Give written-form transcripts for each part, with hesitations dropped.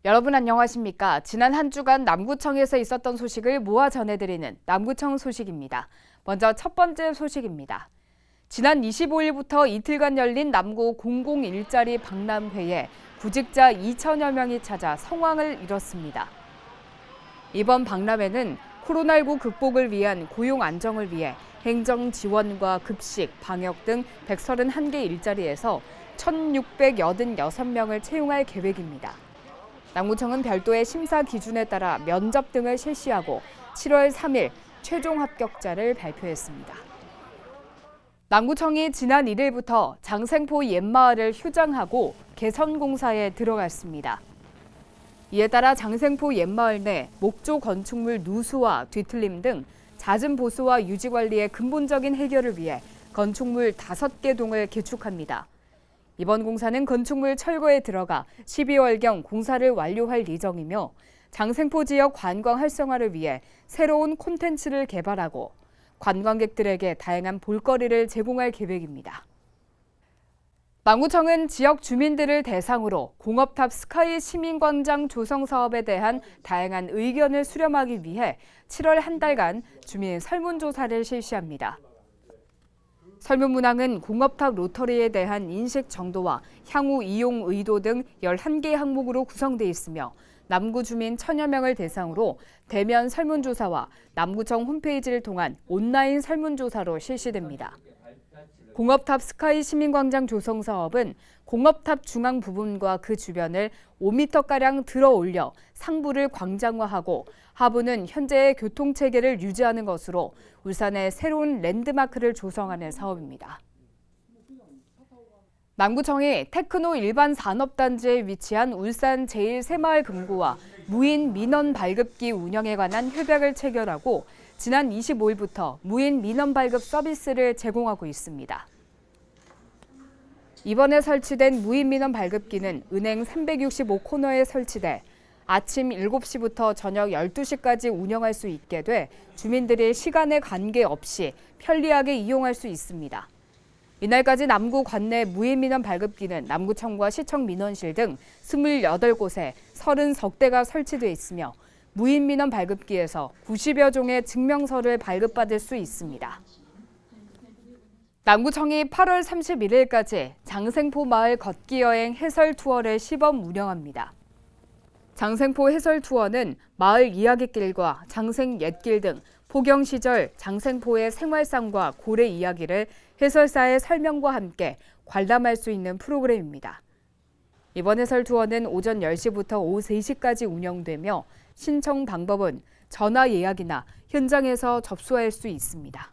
여러분 안녕하십니까? 지난 한 주간 남구청에서 있었던 소식을 모아 전해드리는 남구청 소식입니다. 먼저 첫 번째 소식입니다. 지난 25일부터 이틀간 열린 남구 공공일자리 박람회에 구직자 2천여 명이 찾아 성황을 이뤘습니다. 이번 박람회는 코로나19 극복을 위한 고용 안정을 위해 행정 지원과 급식, 방역 등 131개 일자리에서 1,686명을 채용할 계획입니다. 남구청은 별도의 심사 기준에 따라 면접 등을 실시하고 7월 3일 최종 합격자를 발표했습니다. 남구청이 지난 1일부터 장생포 옛마을을 휴장하고 개선 공사에 들어갔습니다. 이에 따라 장생포 옛마을 내 목조 건축물 누수와 뒤틀림 등 잦은 보수와 유지 관리의 근본적인 해결을 위해 건축물 5개 동을 개축합니다. 이번 공사는 건축물 철거에 들어가 12월경 공사를 완료할 예정이며 장생포 지역 관광 활성화를 위해 새로운 콘텐츠를 개발하고 관광객들에게 다양한 볼거리를 제공할 계획입니다. 남구청은 지역 주민들을 대상으로 공업탑 스카이 시민광장 조성 사업에 대한 다양한 의견을 수렴하기 위해 7월 한 달간 주민 설문조사를 실시합니다. 설문문항은 공업탑 로터리에 대한 인식 정도와 향후 이용 의도 등 11개 항목으로 구성돼 있으며 남구 주민 1,000여 명을 대상으로 대면 설문조사와 남구청 홈페이지를 통한 온라인 설문조사로 실시됩니다. 공업탑 스카이 시민광장 조성 사업은 공업탑 중앙 부분과 그 주변을 5m가량 들어 올려 상부를 광장화하고 하부는 현재의 교통체계를 유지하는 것으로 울산의 새로운 랜드마크를 조성하는 사업입니다. 남구청이 테크노 일반 산업단지에 위치한 울산 제1새마을 금고와 무인 민원 발급기 운영에 관한 협약을 체결하고 지난 25일부터 무인 민원 발급 서비스를 제공하고 있습니다. 이번에 설치된 무인 민원 발급기는 은행 365코너에 설치돼 아침 7시부터 저녁 12시까지 운영할 수 있게 돼 주민들이 시간에 관계없이 편리하게 이용할 수 있습니다. 이날까지 남구 관내 무인 민원 발급기는 남구청과 시청 민원실 등 28곳에 30석 설치돼 있으며 무인 민원 발급기에서 90여 종의 증명서를 발급받을 수 있습니다. 남구청이 8월 31일까지 장생포 마을 걷기 여행 해설 투어를 시범 운영합니다. 장생포 해설 투어는 마을 이야기길과 장생 옛길 등 포경 시절 장생포의 생활상과 고래 이야기를 해설사의 설명과 함께 관람할 수 있는 프로그램입니다. 이번 해설 투어는 오전 10시부터 오후 3시까지 운영되며 신청 방법은 전화 예약이나 현장에서 접수할 수 있습니다.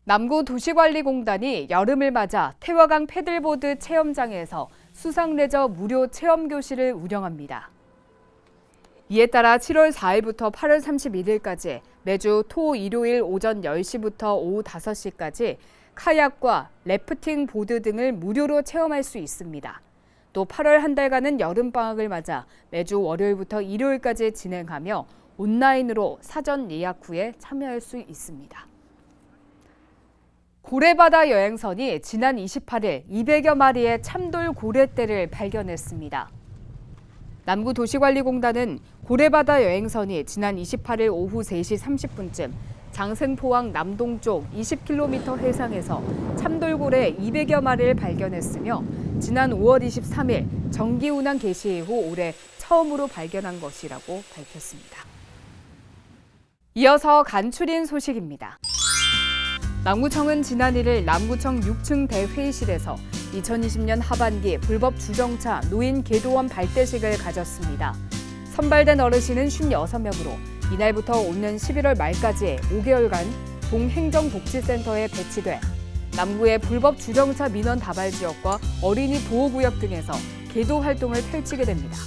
남구도시관리공단이 여름을 맞아 태화강 패들보드 체험장에서 수상레저 무료 체험교실을 운영합니다. 이에 따라 7월 4일부터 8월 31일까지 매주 토, 일요일 오전 10시부터 오후 5시까지 카약과 래프팅 보드 등을 무료로 체험할 수 있습니다. 또 8월 한 달간은 여름방학을 맞아 매주 월요일부터 일요일까지 진행하며 온라인으로 사전 예약 후에 참여할 수 있습니다. 고래바다 여행선이 지난 28일 200여 마리의 참돌 고래떼를 발견했습니다. 남구도시관리공단은 고래바다 여행선이 지난 28일 오후 3시 30분쯤 장생포항 남동쪽 20km 해상에서 참돌고래 200여 마리를 발견했으며 지난 5월 23일 정기운항 개시 이후 올해 처음으로 발견한 것이라고 밝혔습니다. 이어서 간추린 소식입니다. 남구청은 지난 1일 남구청 6층 대회의실에서 2020년 하반기 불법 주정차 노인 계도원 발대식을 가졌습니다. 선발된 어르신은 56명으로 이날부터 오는 11월 말까지 5개월간 동행정복지센터에 배치돼 남구의 불법 주정차 민원 다발 지역과 어린이 보호구역 등에서 계도 활동을 펼치게 됩니다.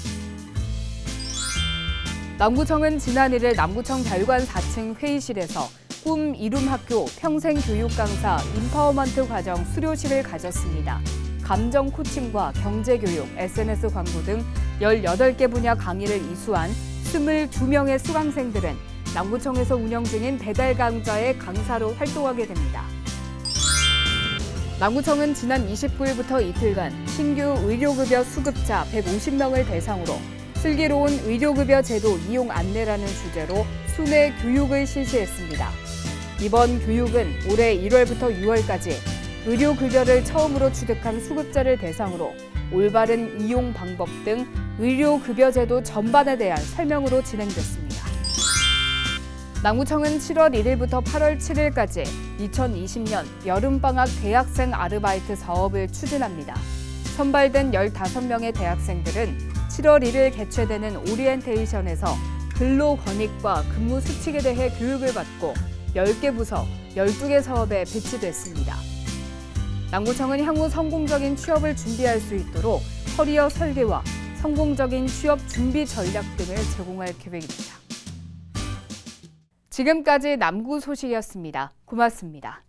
남구청은 지난 1일 남구청 별관 4층 회의실에서 꿈 이룸학교 평생교육 강사 임파워먼트 과정 수료식을 가졌습니다. 감정 코칭과 경제교육, SNS 광고 등 18개 분야 강의를 이수한 22명의 수강생들은 남구청에서 운영 중인 배달 강좌의 강사로 활동하게 됩니다. 남구청은 지난 29일부터 이틀간 신규 의료급여 수급자 150명을 대상으로 슬기로운 의료급여 제도 이용 안내라는 주제로 순회 교육을 실시했습니다. 이번 교육은 올해 1월부터 6월까지 의료급여를 처음으로 취득한 수급자를 대상으로 올바른 이용 방법 등 의료급여 제도 전반에 대한 설명으로 진행됐습니다. 남구청은 7월 1일부터 8월 7일까지 2020년 여름방학 대학생 아르바이트 사업을 추진합니다. 선발된 15명의 대학생들은 7월 1일 개최되는 오리엔테이션에서 근로 권익과 근무 수칙에 대해 교육을 받고 10개 부서, 12개 사업에 배치됐습니다. 남구청은 향후 성공적인 취업을 준비할 수 있도록 커리어 설계와 성공적인 취업 준비 전략 등을 제공할 계획입니다. 지금까지 남구 소식이었습니다. 고맙습니다.